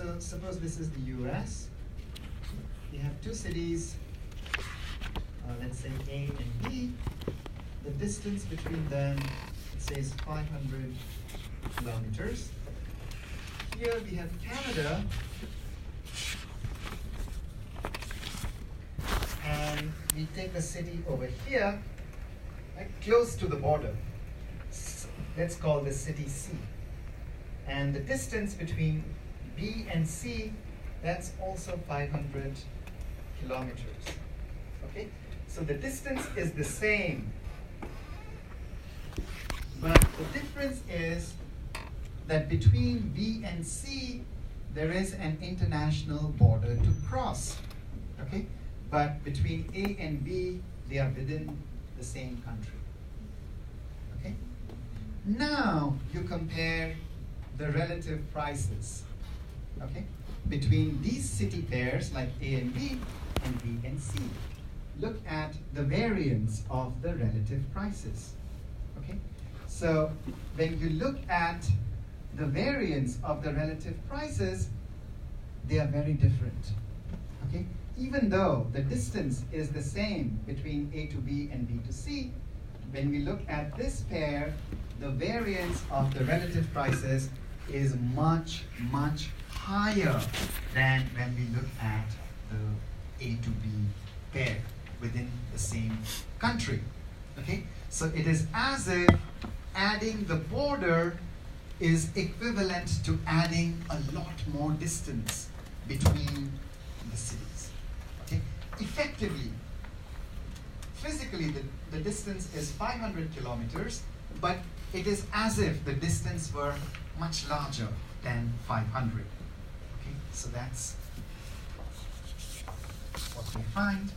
So suppose this is the US. You have two cities, let's say A and B. The distance between them, it says 500 kilometers. Here we have Canada, and we take a city over here, right, close to the border. Let's call this city C. And the distance between B and C, that's also 500 kilometers. Okay? So the distance is the same. But the difference is that between B and C, there is an international border to cross. Okay? But between A and B, they are within the same country. Okay? Now you compare the relative prices, okay, between these city pairs like A and B and B and C. Look at the variance of the relative prices. Okay? So when you look at the variance of the relative prices, they are very different. Okay? Even though the distance is the same between A to B and B to C, when we look at this pair, the variance of the relative prices is much, much higher than when we look at the A to B pair within the same country. Okay? So it is as if adding the border is equivalent to adding a lot more distance between the cities. Okay? Effectively, physically, the distance is 500 kilometers, but it is as if the distance were much larger than 500. Okay, so that's what we find.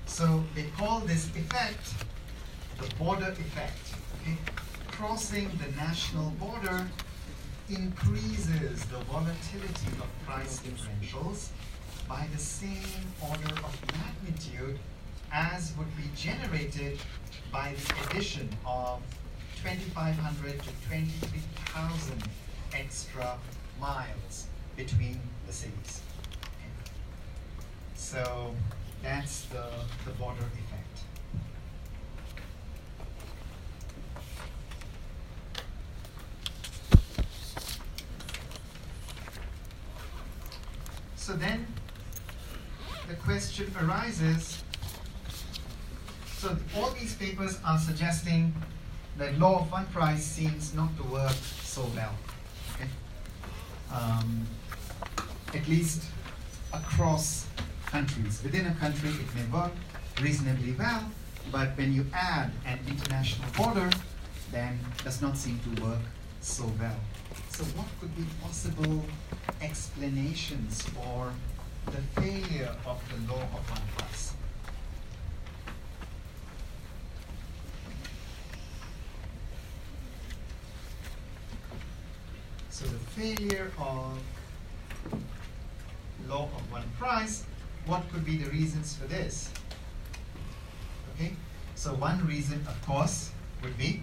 So they call this effect the border effect. Okay? Crossing the national border increases the volatility of price differentials by the same order of magnitude as would be generated by the addition of 2,500 to 23,000 extra miles between the cities. Okay. So that's the border effect. So then the question arises, so all these papers are suggesting that law of one price seems not to work so well. Okay? At least across countries. Within a country it may work reasonably well, but when you add an international border, then it does not seem to work so well. So what could be possible explanations for the failure of the law of one price? So the failure of law of one price, what could be the reasons for this? Okay, so one reason, of course, would be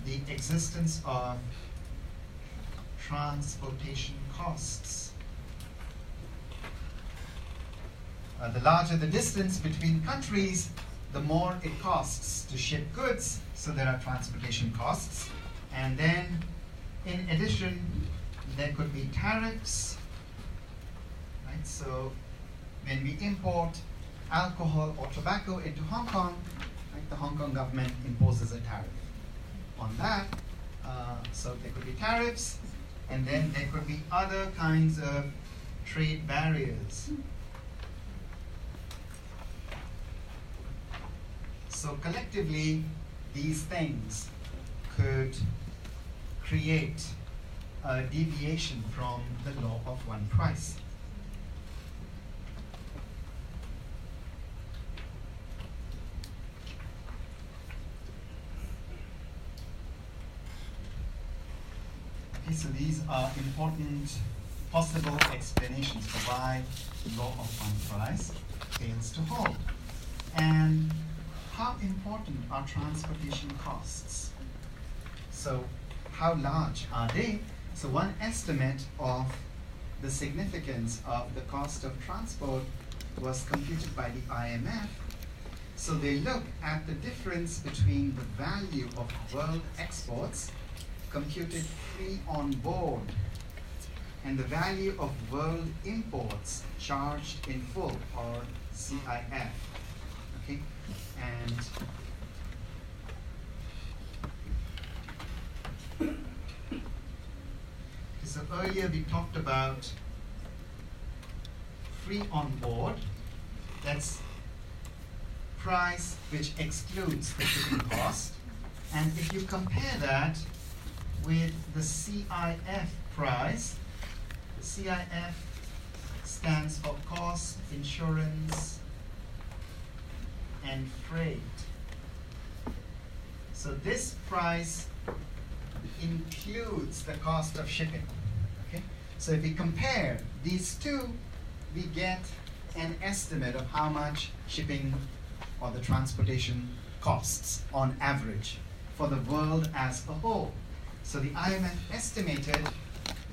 the existence of transportation costs. The larger the distance between countries, the more it costs to ship goods, so there are transportation costs. And then, in addition, there could be tariffs, right? So when we import alcohol or tobacco into Hong Kong, right, the Hong Kong government imposes a tariff on that. So there could be tariffs, and then there could be other kinds of trade barriers. So collectively, these things could create a deviation from the law of one price. Okay, so these are important possible explanations for why law of one price fails to hold. And how important are transportation costs? So how large are they? So one estimate of the significance of the cost of transport was computed by the IMF. So they look at the difference between the value of world exports computed free on board and the value of world imports charged in full, or CIF. Okay, and so earlier we talked about free on board. That's price which excludes the shipping cost. And if you compare that with the CIF price, CIF stands for cost, insurance, and freight. So this price includes the cost of shipping. Okay? So if we compare these two, we get an estimate of how much shipping or the transportation costs on average for the world as a whole. So the IMF estimated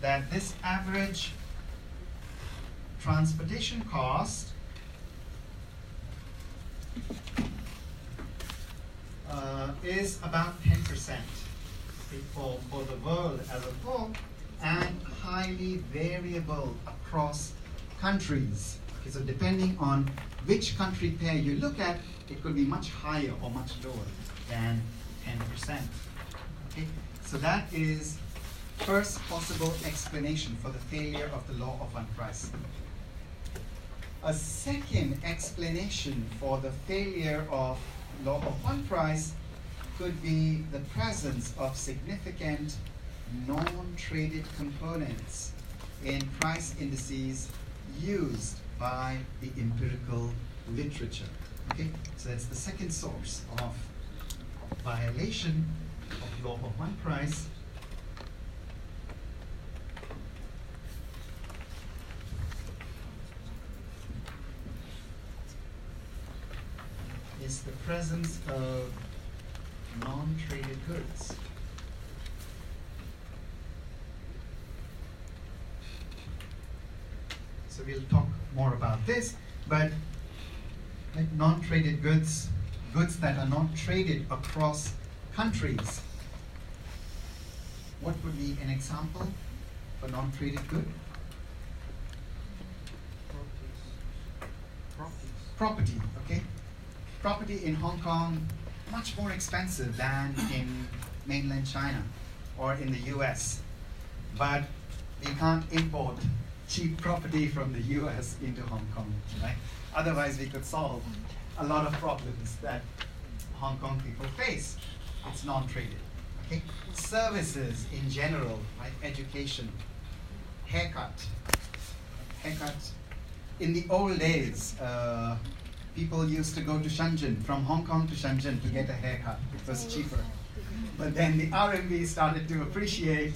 that this average transportation cost is about 10% for the world as a whole, and highly variable across countries. Okay, so depending on which country pair you look at, it could be much higher or much lower than 10%. Okay, so that is first possible explanation for the failure of the law of one price. A second explanation for the failure of law of one price could be the presence of significant non-traded components in price indices used by the empirical literature. Okay, so that's the second source of violation of law of one price. Is the presence of non-traded goods. So we'll talk more about this, but like non-traded goods, goods that are not traded across countries. What would be an example for non-traded good? Property, okay? Property in Hong Kong, much more expensive than in mainland China or in the US. But we can't import cheap property from the US into Hong Kong, right? Otherwise we could solve a lot of problems that Hong Kong people face. It's non-traded, okay? Services in general, right? Education, haircut. In the old days, people used to go to Shenzhen, from Hong Kong to Shenzhen to get a haircut. It was cheaper. But then the RMB started to appreciate,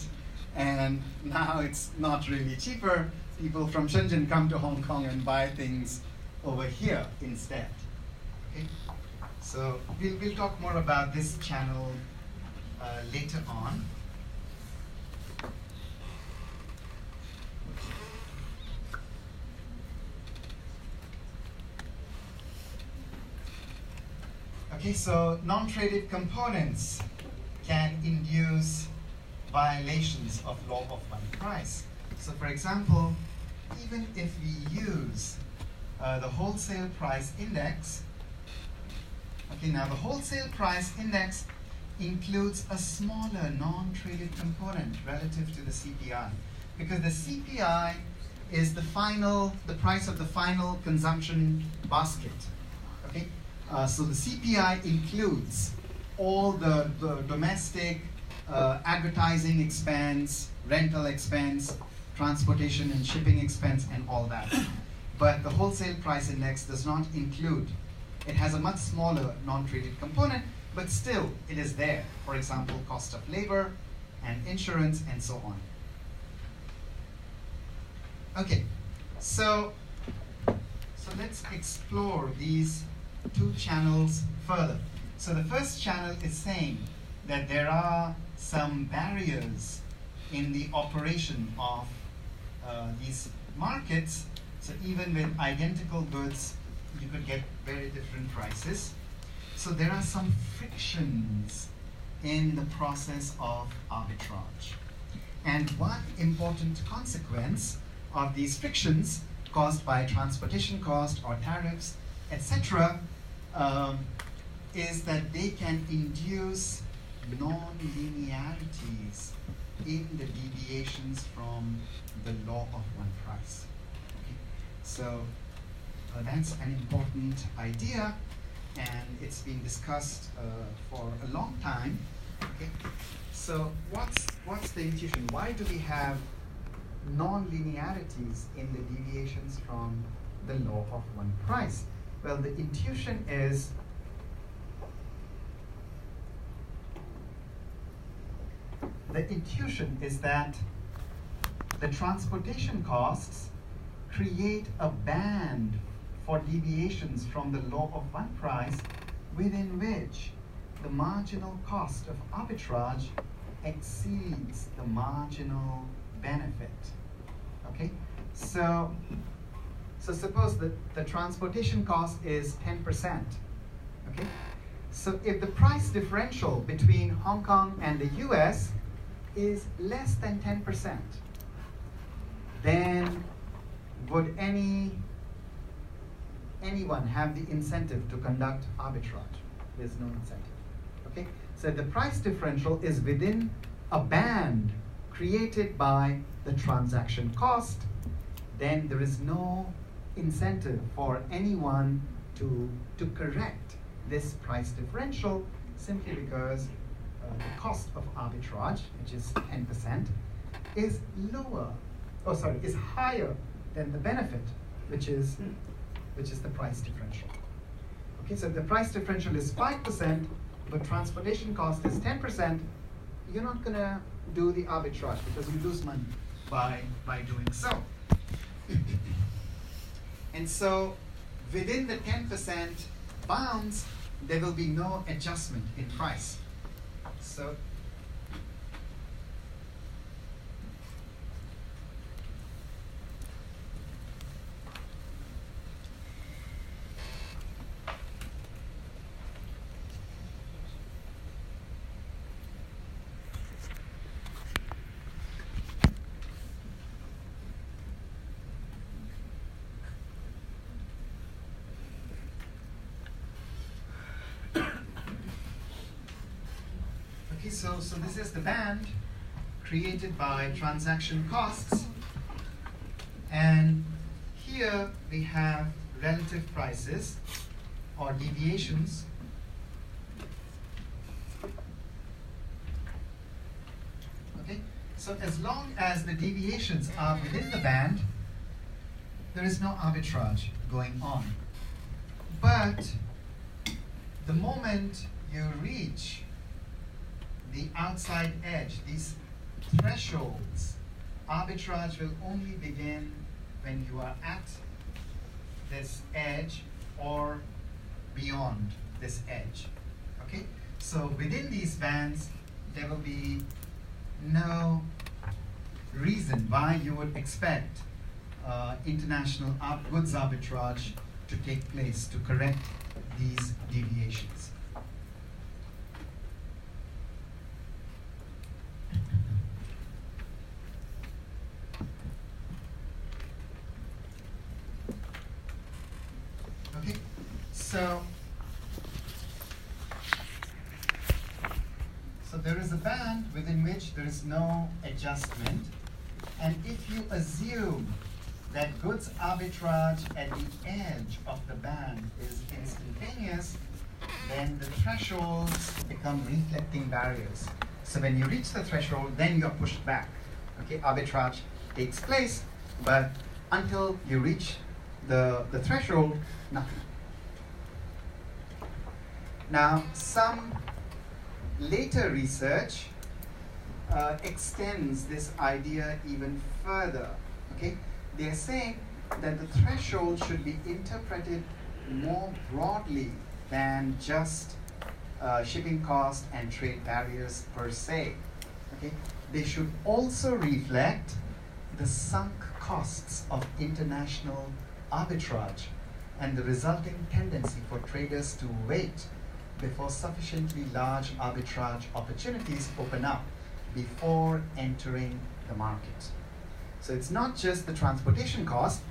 and now it's not really cheaper. People from Shenzhen come to Hong Kong and buy things over here instead. Okay? So we'll talk more about this channel later on. Okay, so non-traded components can induce violations of law of one price. So for example, even if we use the wholesale price index, okay, now the wholesale price index includes a smaller non-traded component relative to the CPI, because the CPI is the price of the final consumption basket. Okay, so the CPI includes all the domestic advertising expense, rental expense, transportation and shipping expense, and all that. But the wholesale price index does not include. It has a much smaller non-traded component, but still it is there. For example, cost of labor and insurance and so on. Okay, so let's explore these two channels further. So the first channel is saying that there are some barriers in the operation of these markets. So even with identical goods, you could get very different prices. So there are some frictions in the process of arbitrage. And one important consequence of these frictions caused by transportation cost or tariffs, etc., is that they can induce non-linearities in the deviations from the law of one price. Okay? So that's an important idea, and it's been discussed for a long time. Okay? So what's the intuition? Why do we have non-linearities in the deviations from the law of one price? Well, the intuition is that the transportation costs create a band for deviations from the law of one price within which the marginal cost of arbitrage exceeds the marginal benefit. Okay? So suppose that the transportation cost is 10%. Okay? So if the price differential between Hong Kong and the US is less than 10%, then would anyone have the incentive to conduct arbitrage? There's no incentive. Okay? So the price differential is within a band created by the transaction cost, then there is no incentive for anyone to correct this price differential, simply because the cost of arbitrage, which is 10%, is higher than the benefit, which is the price differential. Okay, so if the price differential is 5%, but transportation cost is 10%, you're not going to do the arbitrage because you lose money by doing so. And so within the 10% bounds, there will be no adjustment in price. So So this is the band created by transaction costs, and here we have relative prices or deviations. Okay, so as long as the deviations are within the band, there is no arbitrage going on. But the moment you reach the outside edge, these thresholds, arbitrage will only begin when you are at this edge or beyond this edge. Okay? So within these bands, there will be no reason why you would expect international goods arbitrage to take place to correct these deviations. Okay, so there is a band within which there is no adjustment, and if you assume that goods arbitrage at the edge of the band is instantaneous, then the thresholds become reflecting barriers. So when you reach the threshold, then you are pushed back. Okay, arbitrage takes place, but until you reach the threshold, nothing. Now, some later research extends this idea even further. Okay, they are saying that the threshold should be interpreted more broadly than just shipping cost and trade barriers per se. Okay? They should also reflect the sunk costs of international arbitrage and the resulting tendency for traders to wait before sufficiently large arbitrage opportunities open up before entering the market. So it's not just the transportation cost,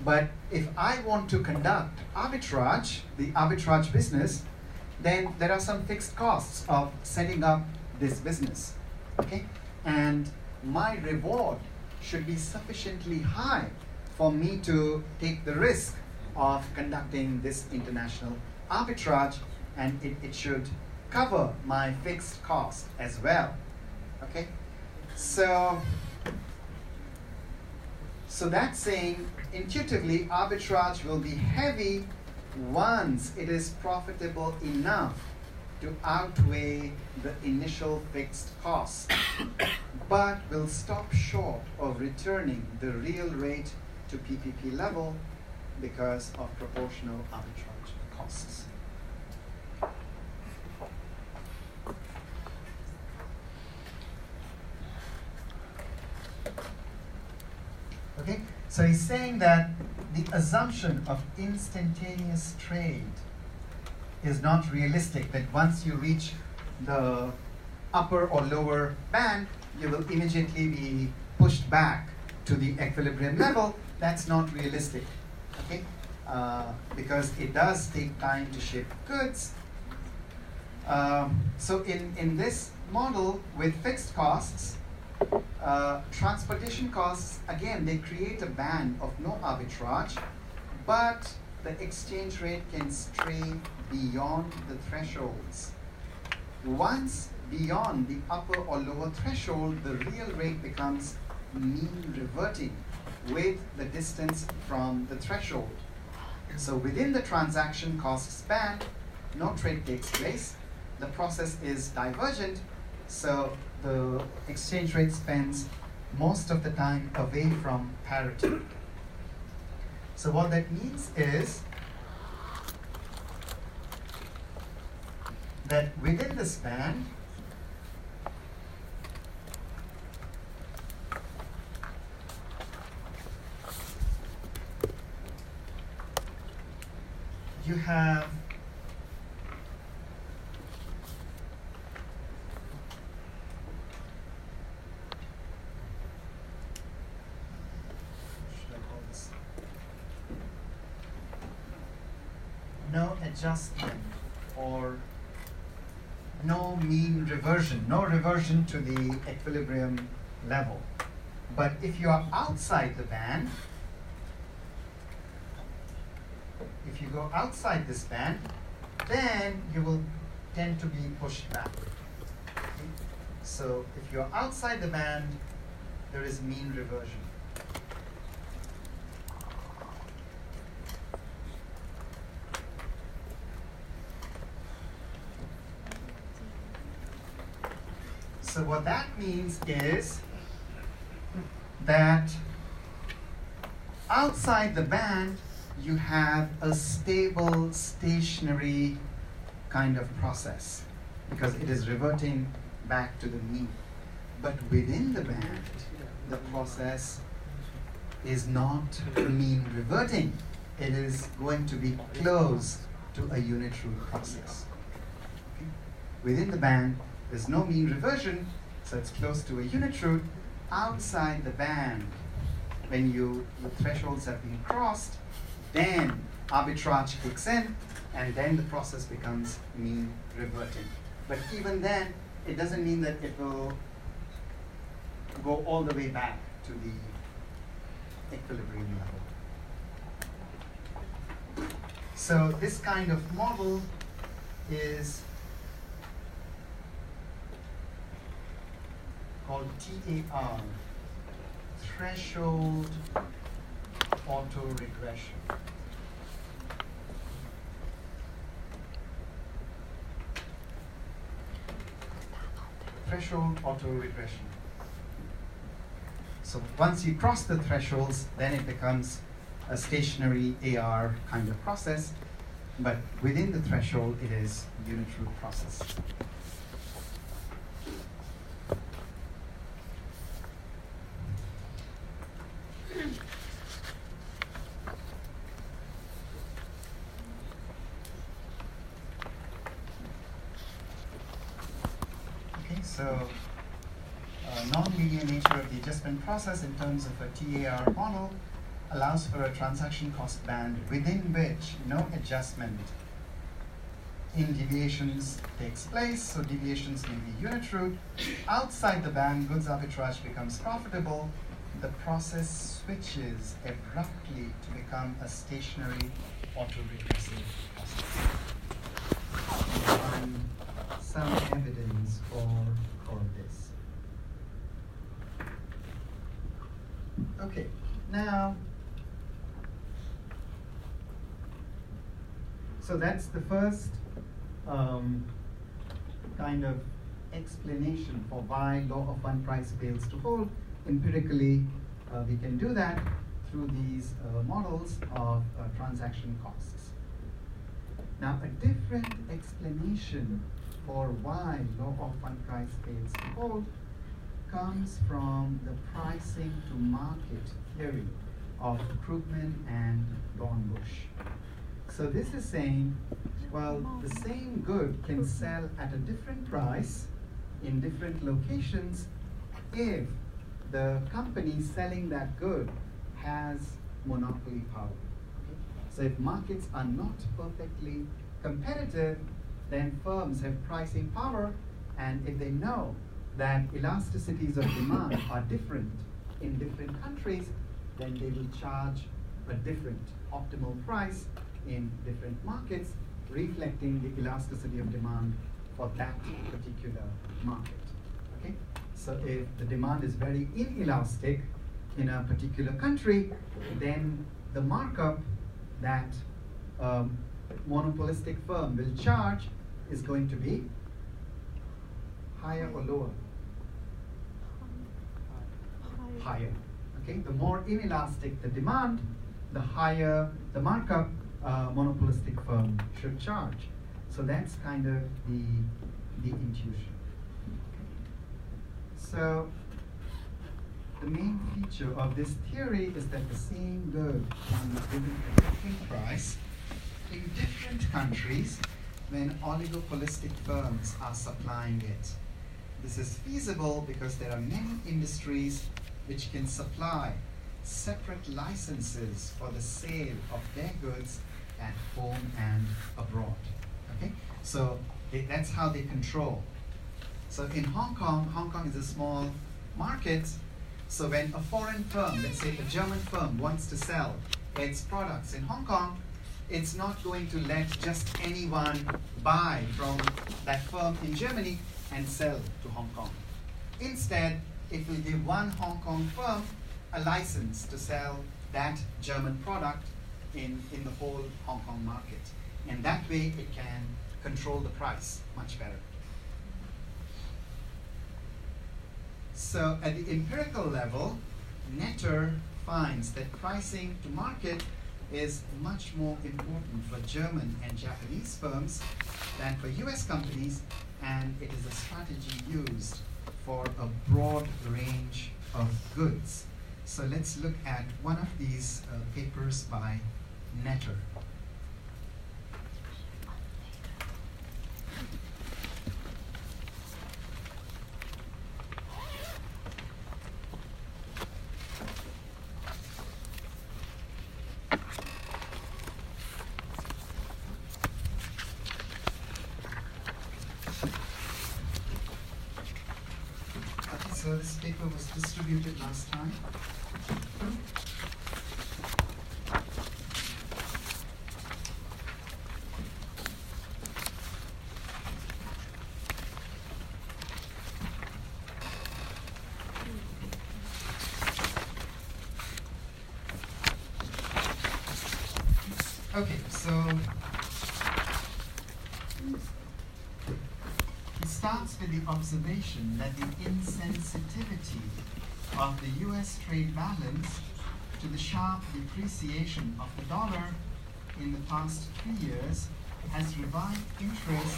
but if I want to conduct arbitrage, the arbitrage business, then there are some fixed costs of setting up this business, okay? And my reward should be sufficiently high for me to take the risk of conducting this international arbitrage, and it should cover my fixed cost as well, okay? So that's saying intuitively arbitrage will be heavy once it is profitable enough to outweigh the initial fixed cost, but will stop short of returning the real rate to PPP level because of proportional arbitrage costs. Okay, so he's saying that the assumption of instantaneous trade is not realistic, that once you reach the upper or lower band, you will immediately be pushed back to the equilibrium level. That's not realistic, okay? Because it does take time to ship goods. So in this model with fixed costs, transportation costs, again, they create a band of no arbitrage, but the exchange rate can stray beyond the thresholds. Once beyond the upper or lower threshold, the real rate becomes mean reverting with the distance from the threshold. So within the transaction costs band, no trade takes place. The process is divergent, so the exchange rate spends most of the time away from parity. So what that means is that within this band, you have no adjustment or no mean reversion, no reversion to the equilibrium level. But if you are outside the band, if you go outside this band, then you will tend to be pushed back. Okay? So if you're outside the band, there is mean reversion. So what that means is that outside the band, you have a stable, stationary kind of process because it is reverting back to the mean. But within the band, the process is not mean reverting. It is going to be close to a unit root process. Okay? Within the band, there's no mean reversion, so it's close to a unit root. Outside the band, when the thresholds have been crossed, then arbitrage kicks in, and then the process becomes mean reverting. But even then, it doesn't mean that it will go all the way back to the equilibrium level. So this kind of model is called TAR, threshold autoregression. Threshold autoregression. So once you cross the thresholds, then it becomes a stationary AR kind of process. but within the threshold, it is unit root process. Okay, so non-linear nature of the adjustment process in terms of a TAR model allows for a transaction cost band within which no adjustment in deviations takes place, so deviations may be unit root. Outside the band, goods arbitrage becomes profitable. The process switches abruptly to become a stationary autoregressive process. Some evidence for this. Okay, now, so that's the first kind of explanation for why law of one price fails to hold. Empirically, we can do that through these models of transaction costs. Now, a different explanation for why law of one price fails to hold comes from the pricing to market theory of Krugman and Dornbusch. So this is saying, well, the same good can sell at a different price in different locations if the company selling that good has monopoly power. Okay? So if markets are not perfectly competitive, then firms have pricing power, and if they know that elasticities of demand are different in different countries, then they will charge a different optimal price in different markets, reflecting the elasticity of demand for that particular market. Okay? So if the demand is very inelastic in a particular country, then the markup that monopolistic firm will charge is going to be higher or lower? Higher. Okay? The more inelastic the demand, the higher the markup monopolistic firm should charge. So that's kind of the intuition. So the main feature of this theory is that the same good can be given at a different price in different countries when oligopolistic firms are supplying it. This is feasible because there are many industries which can supply separate licenses for the sale of their goods at home and abroad. Okay? So that's how they control. So in Hong Kong is a small market. So when a foreign firm, let's say a German firm, wants to sell its products in Hong Kong, it's not going to let just anyone buy from that firm in Germany and sell to Hong Kong. Instead, it will give one Hong Kong firm a license to sell that German product in the whole Hong Kong market. And that way it can control the price much better. So at the empirical level, Netter finds that pricing to market is much more important for German and Japanese firms than for US companies, and it is a strategy used for a broad range of goods. So let's look at one of these papers by Netter. So this paper was distributed last time. Okay, so it starts with the observation that the insensitivity of the US trade balance to the sharp depreciation of the dollar in the past 3 years has revived interest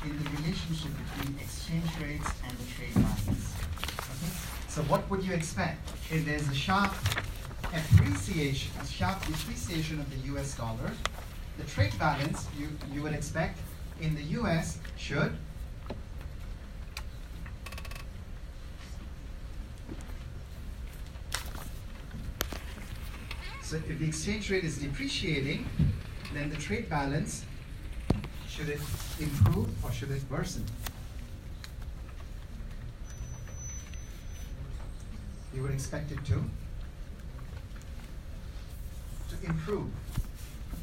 in the relationship between exchange rates and the trade balance. Okay? So what would you expect? If there's a sharp appreciation, a sharp depreciation of the US dollar, the trade balance you would expect in the US should so if the exchange rate is depreciating, then the trade balance, should it improve or should it worsen? You would expect it to improve,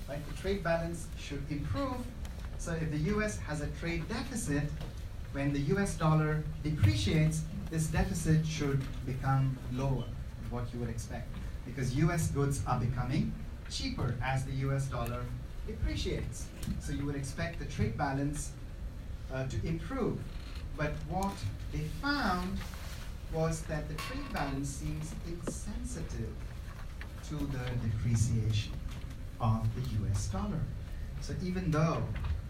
right? The trade balance should improve. So if the US has a trade deficit, when the US dollar depreciates, this deficit should become lower, what you would expect, because US goods are becoming cheaper as the US dollar depreciates. So you would expect the trade balance to improve. But what they found was that the trade balance seems insensitive to the depreciation of the US dollar. So even though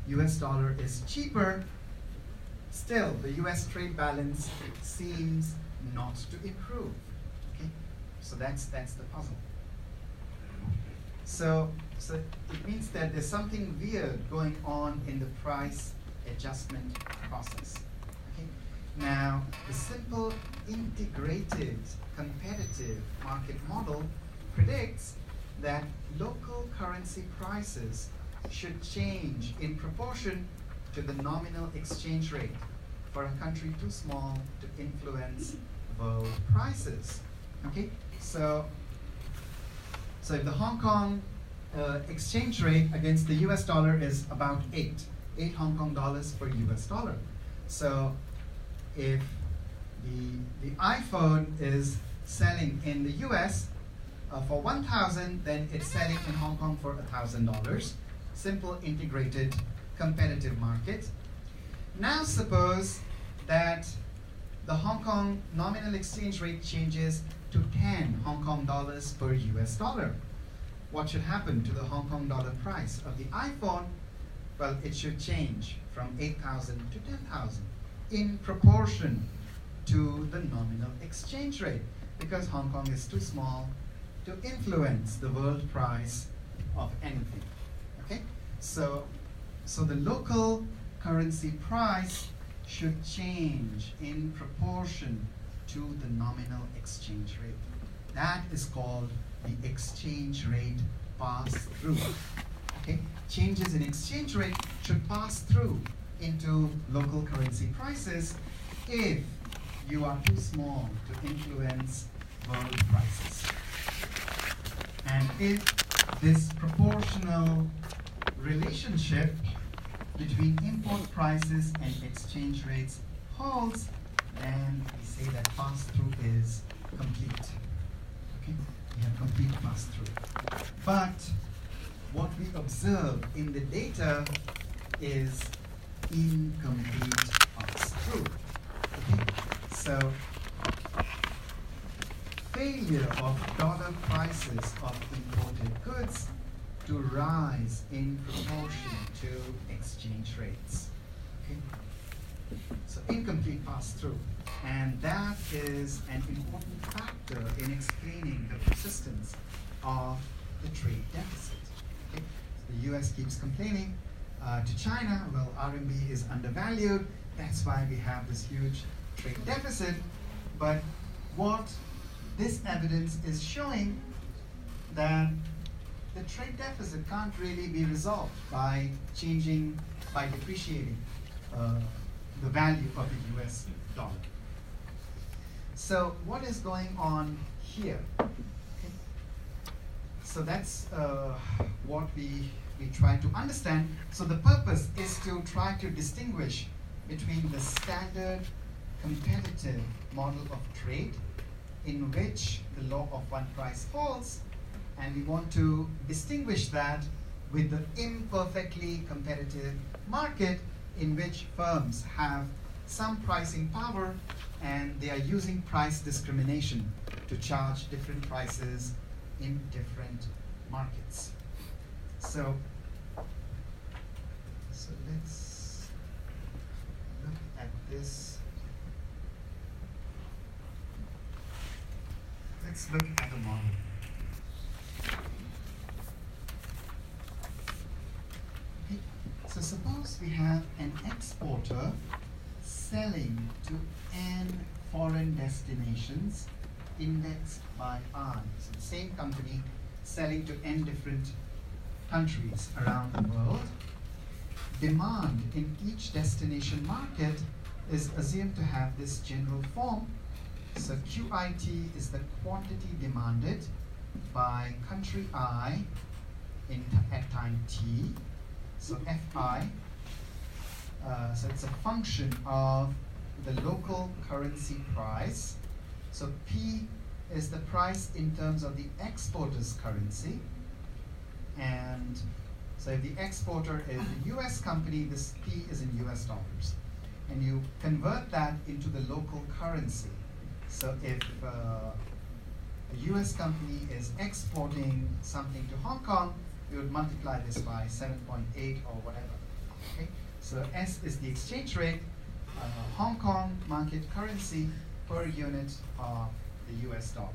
US dollar is cheaper, still the US trade balance seems not to improve. Okay? So that's the puzzle. So it means that there's something weird going on in the price adjustment process. Okay? Now, the simple integrated competitive market model predicts that local currency prices should change in proportion to the nominal exchange rate for a country too small to influence world prices. Okay, so if the Hong Kong exchange rate against the US dollar is about 8 Hong Kong dollars per US dollar. So if the iPhone is selling in the US for 1,000, then it's selling in Hong Kong for $1,000. Simple integrated competitive market. Now suppose that the Hong Kong nominal exchange rate changes to 10 Hong Kong dollars per US dollar. What should happen to the Hong Kong dollar price of the iPhone? Well, it should change from 8,000 to 10,000 in proportion to the nominal exchange rate, because Hong Kong is too small to influence the world price of anything. Okay? So the local currency price should change in proportion to the nominal exchange rate. That is called the exchange rate pass-through. Okay? Changes in exchange rate should pass through into local currency prices if you are too small to influence world prices. And if this proportional relationship between import prices and exchange rates holds, then we say that pass-through is complete. Okay? We have complete pass-through. But what we observe in the data is incomplete pass-through. Okay? So failure of dollar prices of imported goods to rise in proportion to exchange rates. Okay? So incomplete pass-through. And that is an important factor in explaining the persistence of the trade deficit. Okay? The US keeps complaining to China, well, RMB is undervalued, that's why we have this huge trade deficit. But what this evidence is showing that the trade deficit can't really be resolved by depreciating the value of the US dollar. So what is going on here? Okay. So that's what we try to understand. So the purpose is to try to distinguish between the standard competitive model of trade, in which the law of one price holds, and we want to distinguish that with the imperfectly competitive market, in which firms have some pricing power and they are using price discrimination to charge different prices in different markets. So let's look at this. Let's look at a model. Okay. So suppose we have an exporter selling to n foreign destinations indexed by I. So the same company selling to n different countries around the world. Demand in each destination market is assumed to have this general form. So QIT is the quantity demanded by country I at time t. So FI, so it's a function of the local currency price. So P is the price in terms of the exporter's currency. And so if the exporter is a US company, this P is in US dollars. And you convert that into the local currency. So if a US company is exporting something to Hong Kong, you would multiply this by 7.8 or whatever. Okay? So S is the exchange rate, Hong Kong market currency per unit of the US dollar.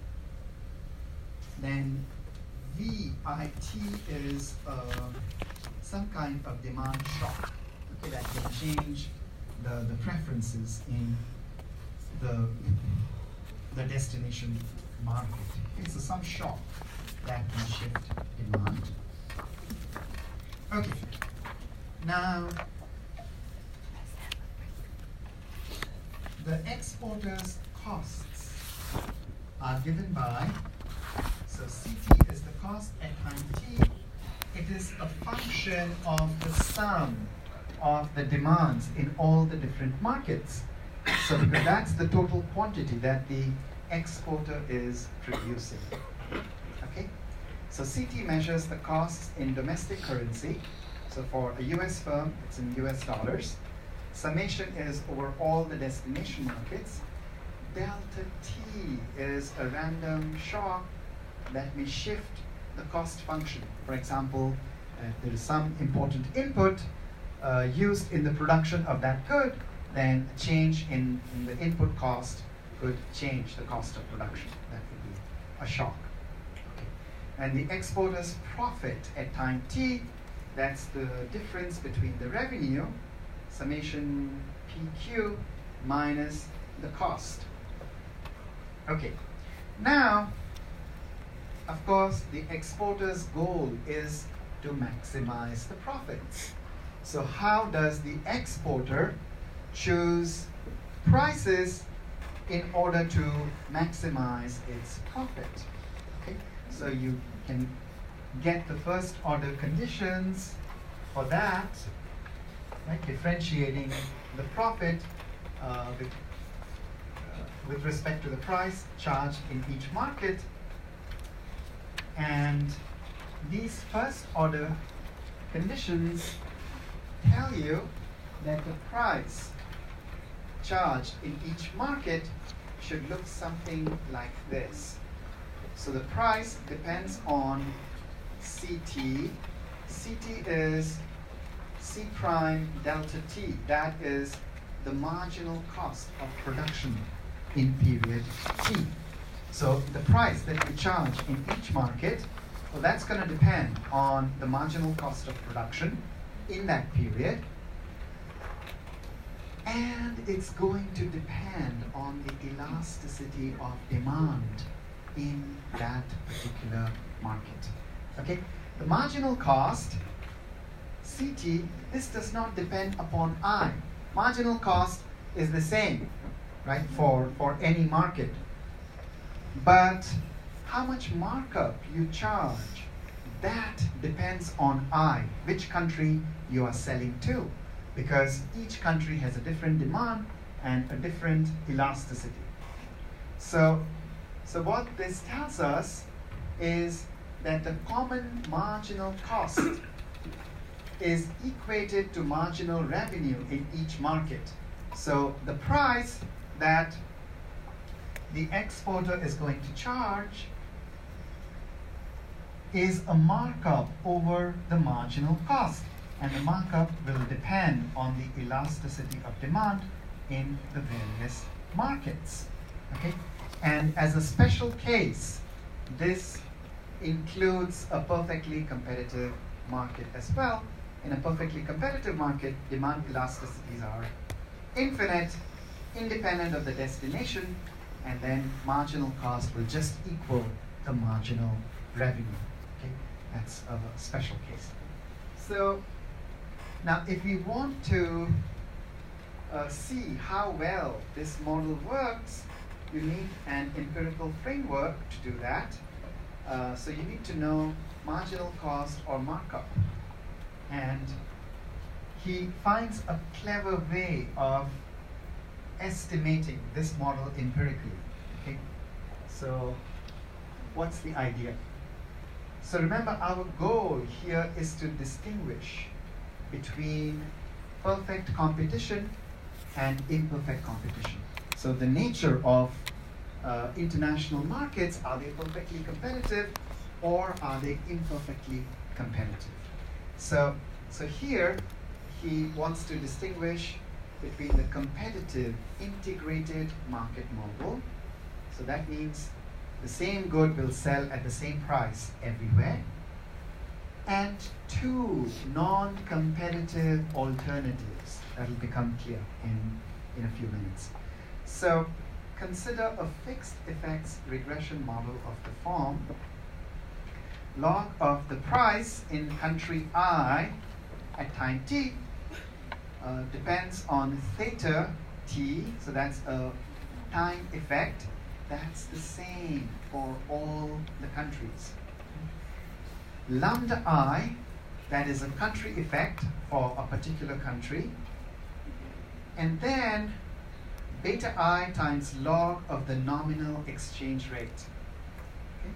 Then VIT is some kind of demand shock, okay, that can change the preferences in the destination market. Okay, so some shock that can shift demand. Okay, now the exporter's costs are given by, so CT is the cost at time t. It is a function of the sum of the demands in all the different markets. So because that's the total quantity that the exporter is producing. Okay? So CT measures the costs in domestic currency. So for a US firm, it's in US dollars. Summation is over all the destination markets. Delta T is a random shock that may shift the cost function. For example, there is some important input used in the production of that good, then a change in the input cost could change the cost of production. That would be a shock. Okay. And the exporter's profit at time t, that's the difference between the revenue, summation PQ, minus the cost. Okay. Now, of course, the exporter's goal is to maximize the profits. So how does the exporter choose prices in order to maximize its profit? Okay? So you can get the first order conditions for that, right? Differentiating the profit with respect to the price charged in each market. And these first order conditions tell you that the price charged in each market should look something like this. So the price depends on CT. CT is C prime delta T. That is the marginal cost of production in period T. So the price that we charge in each market, well, that's going to depend on the marginal cost of production in that period. And it's going to depend on the elasticity of demand in that particular market. Okay? The marginal cost, CT, this does not depend upon I. Marginal cost is the same, right, for any market. But how much markup you charge, that depends on I, which country you are selling to, because each country has a different demand and a different elasticity. So what this tells us is that the common marginal cost is equated to marginal revenue in each market. So the price that the exporter is going to charge is a markup over the marginal cost. And the markup will depend on the elasticity of demand in the various markets. Okay? And as a special case, this includes a perfectly competitive market as well. In a perfectly competitive market, demand elasticities are infinite, independent of the destination, and then marginal cost will just equal the marginal revenue. Okay? That's a special case. So now if we want to see how well this model works, you need an empirical framework to do that. So you need to know marginal cost or markup. And he finds a clever way of estimating this model empirically. Okay? So what's the idea? So remember, our goal here is to distinguish between perfect competition and imperfect competition. So the nature of international markets, are they perfectly competitive or are they imperfectly competitive? So here he wants to distinguish between the competitive integrated market model. So that means the same good will sell at the same price everywhere, and two non-competitive alternatives. That will become clear in a few minutes. So consider a fixed effects regression model of the form log of the price in country I at time t depends on theta t, so that's a time effect. That's the same for all the countries. Lambda I, that is a country effect for a particular country. And then beta I times log of the nominal exchange rate. Okay?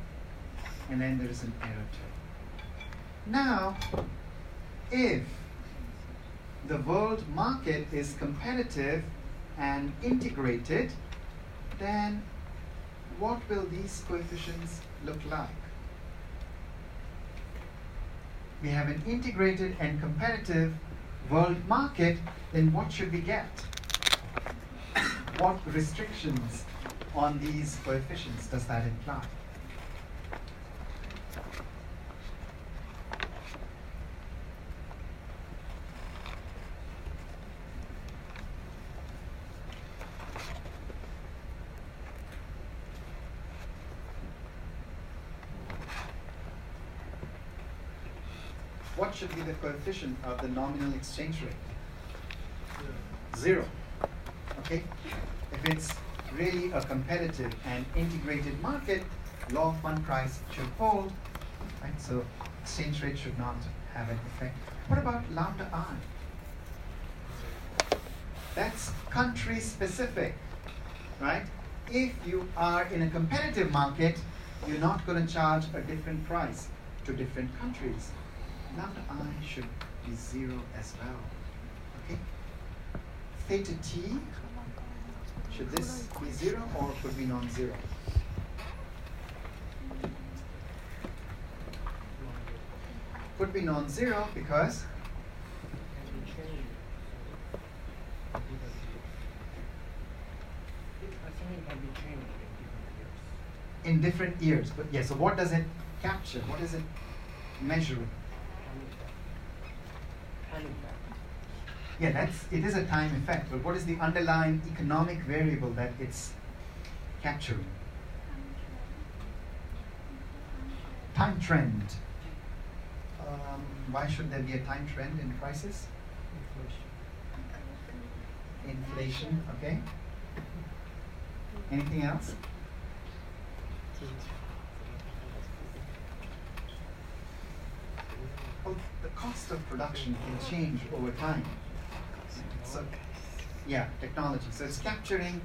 And then there is an error term. Now, if the world market is competitive and integrated, then what will these coefficients look like? We have an integrated and competitive world market, then what should we get? What restrictions on these coefficients does that imply? What should be the coefficient of the nominal exchange rate? Zero. Okay? If it's really a competitive and integrated market, law of one price should hold. Right? So exchange rate should not have an effect. What about lambda I? That's country specific. Right? If you are in a competitive market, you're not going to charge a different price to different countries. Lambda I should be zero as well. Okay? Theta t, should this be zero or could be non-zero? Could be non-zero because in different years. But yes, so what does it capture? What is it measuring? Yeah, it is a time effect, but what is the underlying economic variable that it's capturing? Time trend. Why should there be a time trend in prices? Inflation, okay. Anything else? Well, the cost of production can change over time. So, yeah, technology. So it's capturing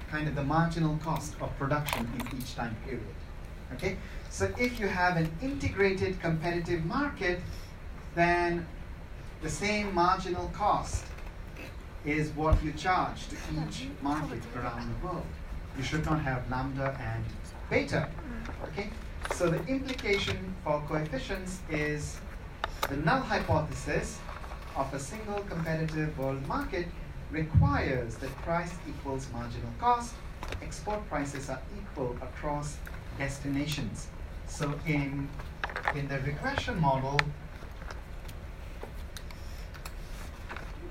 kind of the marginal cost of production in each time period. Okay? So if you have an integrated competitive market, then the same marginal cost is what you charge to each market around the world. You should not have lambda and beta. Okay? So the implication for coefficients is the null hypothesis of a single competitive world market requires that price equals marginal cost. Export prices are equal across destinations. So in the regression model,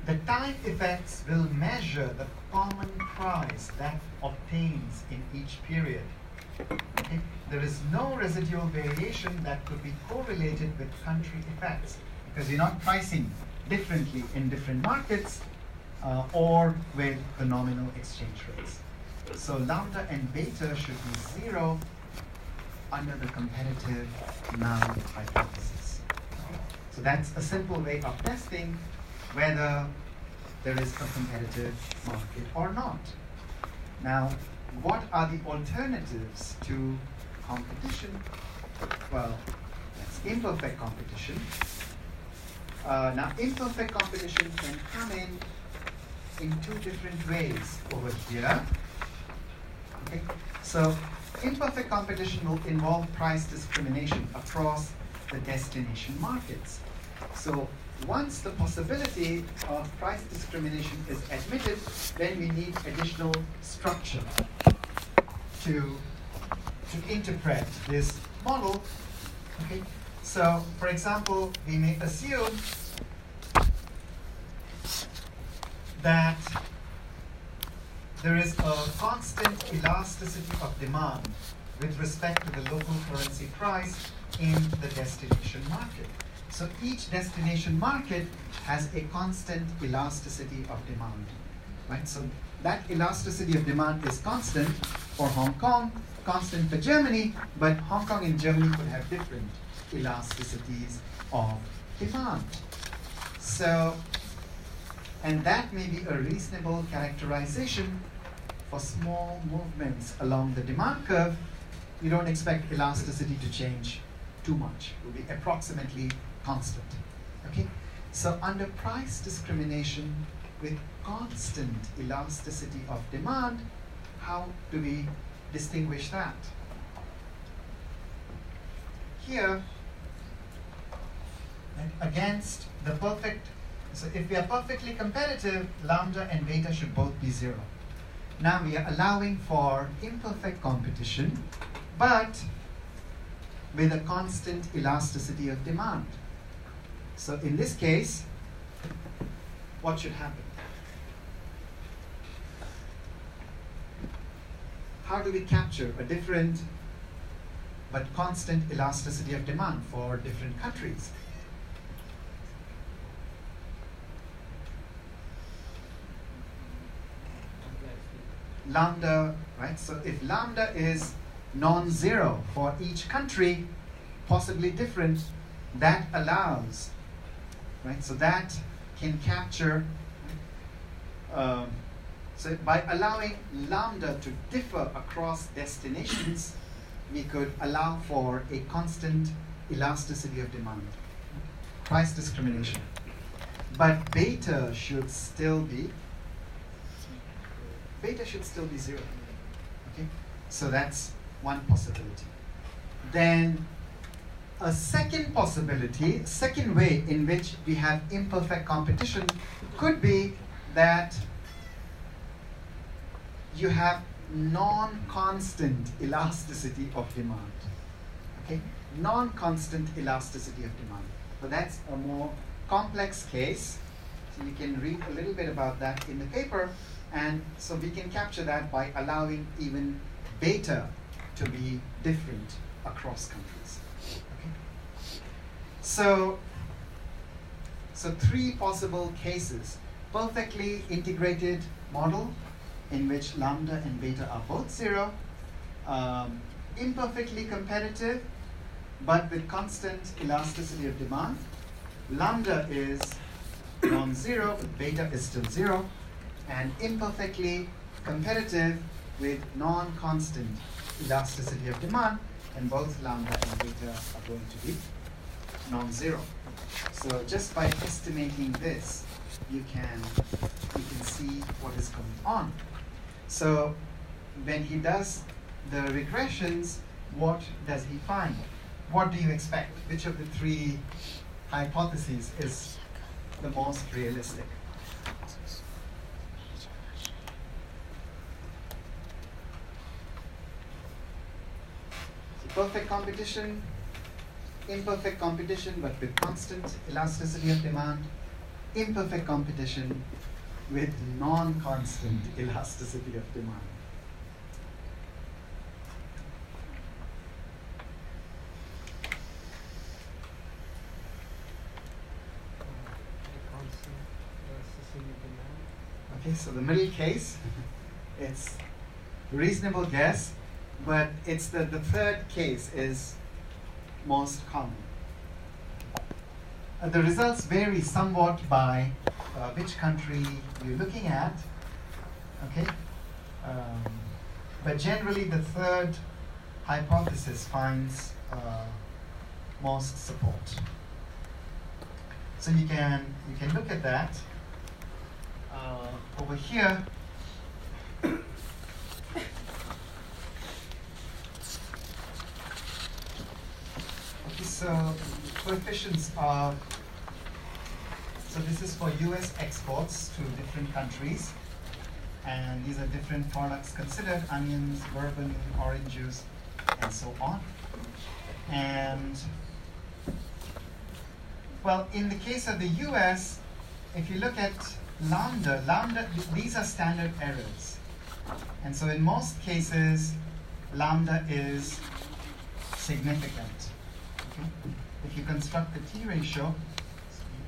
the time effects will measure the common price that obtains in each period. Okay? There is no residual variation that could be correlated with country effects because you're not pricing differently in different markets or with the nominal exchange rates. So lambda and beta should be 0 under the competitive null hypothesis. Okay? So that's a simple way of testing whether there is a competitive market or not. Now, what are the alternatives to competition? Well, that's imperfect competition. Now, imperfect competition can come in two different ways over here. Okay? So, imperfect competition will involve price discrimination across the destination markets. So, once the possibility of price discrimination is admitted, then we need additional structure to interpret this model. Okay? So, for example, we may assume that there is a constant elasticity of demand with respect to the local currency price in the destination market. So each destination market has a constant elasticity of demand, right? So that elasticity of demand is constant for Hong Kong, constant for Germany, but Hong Kong and Germany could have different elasticities of demand. So, and that may be a reasonable characterization for small movements along the demand curve. You don't expect elasticity to change too much. It will be approximately constant. Okay? So under price discrimination with constant elasticity of demand, how do we distinguish that? Here, against the perfect, so if we are perfectly competitive, lambda and beta should both be 0. Now we are allowing for imperfect competition, but with a constant elasticity of demand. So in this case, what should happen? How do we capture a different but constant elasticity of demand for different countries? Lambda, right? So if lambda is non-zero for each country, possibly different, that allows, right? So that can capture, so by allowing lambda to differ across destinations, we could allow for a constant elasticity of demand, price discrimination. But beta should still be 0. Okay? So that's one possibility. Then a second possibility, second way in which we have imperfect competition could be that you have non-constant elasticity of demand. Okay? Non-constant elasticity of demand. So that's a more complex case. So you can read a little bit about that in the paper. And so we can capture that by allowing even beta to be different across countries. Okay? So three possible cases. Perfectly integrated model in which lambda and beta are both 0. Imperfectly competitive, but with constant elasticity of demand. Lambda is non-zero, but beta is still 0. And imperfectly competitive with non-constant elasticity of demand, and both lambda and beta are going to be non-zero. So just by estimating this, you can see what is going on. So when he does the regressions, what does he find? What do you expect? Which of the three hypotheses is the most realistic? Perfect competition, imperfect competition but with constant elasticity of demand, imperfect competition with non-constant elasticity of demand. Okay, so the middle case, it's reasonable guess, but it's the third case is most common. The results vary somewhat by which country you're looking at, okay? But generally the third hypothesis finds most support. So you can look at that over here. So coefficients are, so this is for US exports to different countries, and these are different products considered: onions, bourbon, orange juice, and so on. And well, in the case of the US, if you look at lambda, these are standard errors. And so in most cases, lambda is significant. If you construct the t ratio,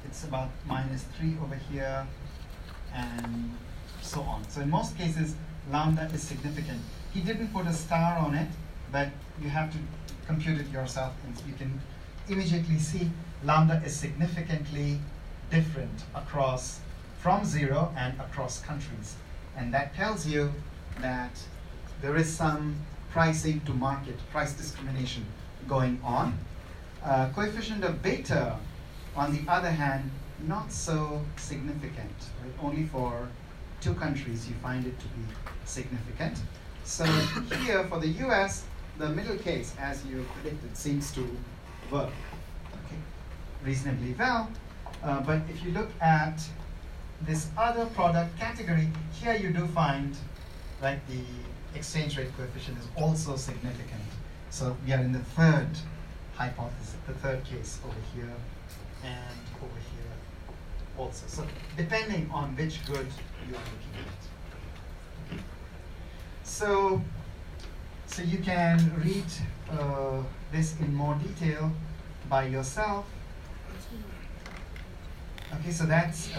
it's about -3 over here, and so on. So in most cases, lambda is significant. He didn't put a star on it, but you have to compute it yourself, and you can immediately see lambda is significantly different across, from 0 and across countries. And that tells you that there is some pricing to market, price discrimination going on. Coefficient of beta, on the other hand, not so significant. Right? Only for 2 countries you find it to be significant. So here for the US, the middle case, as you predicted, seems to work reasonably well. But if you look at this other product category, here you do find that the exchange rate coefficient is also significant. So we are in the third hypothesis, the third case over here and over here also. So depending on which good you are looking at. So you can read this in more detail by yourself. Okay, so that's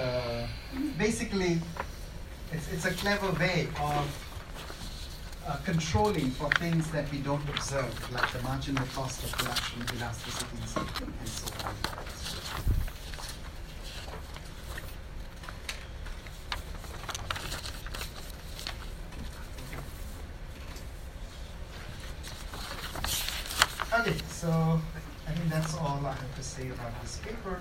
basically, it's a clever way of controlling for things that we don't observe, like the marginal cost of production, elasticities, and so on. Okay, so I think that's all I have to say about this paper.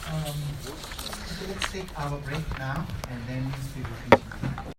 Okay, let's take our break now, and then we will continue.